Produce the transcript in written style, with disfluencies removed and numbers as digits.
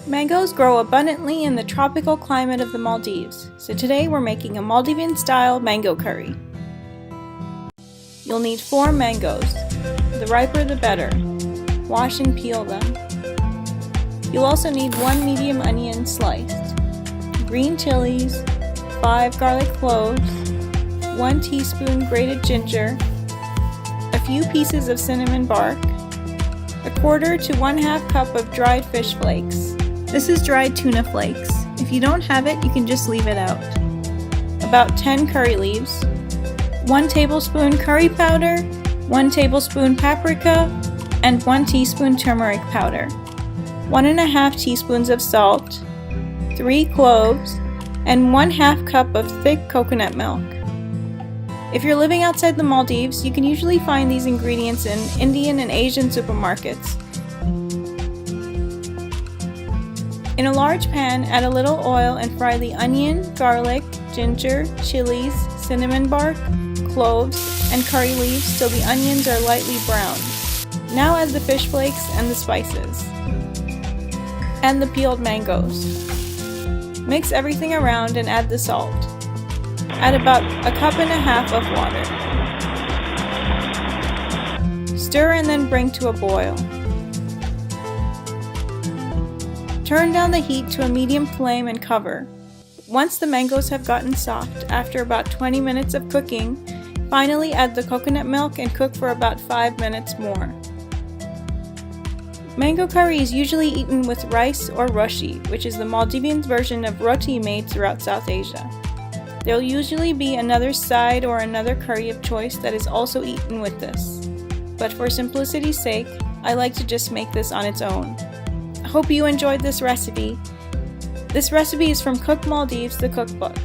Mangoes grow abundantly in the tropical climate of the Maldives, so today we're making a Maldivian-style mango curry. You'll need 4 mangoes, the riper the better. Wash and peel them. You'll also need 1 medium onion sliced, green chilies, 5 garlic cloves, 1 teaspoon grated ginger, a few pieces of cinnamon bark, 1/4 to 1/2 cup of dried fish flakes. This is dried tuna flakes. If you don't have it, you can just leave it out. About 10 curry leaves, 1 tablespoon curry powder, 1 tablespoon paprika, and 1 teaspoon turmeric powder, 1½ teaspoons of salt, 3 cloves, and 1/2 cup of thick coconut milk. If you're living outside the Maldives, you can usually find these ingredients in Indian and Asian supermarkets. In a large pan, add a little oil and fry the onion, garlic, ginger, chilies, cinnamon bark, cloves, and curry leaves till the onions are lightly browned. Now add the fish flakes and the spices, and the peeled mangoes. Mix everything around and add the salt. Add about 1.5 cups of water. Stir and then bring to a boil. Turn down the heat to a medium flame and cover. Once the mangoes have gotten soft, after about 20 minutes of cooking, finally add the coconut milk and cook for about 5 minutes more. Mango curry is usually eaten with rice or roshi, which is the Maldivian version of roti made throughout South Asia. There'll usually be another side or another curry of choice that is also eaten with this. But for simplicity's sake, I like to just make this on its own. I hope you enjoyed this recipe. This recipe is from Cook Maldives, the cookbook.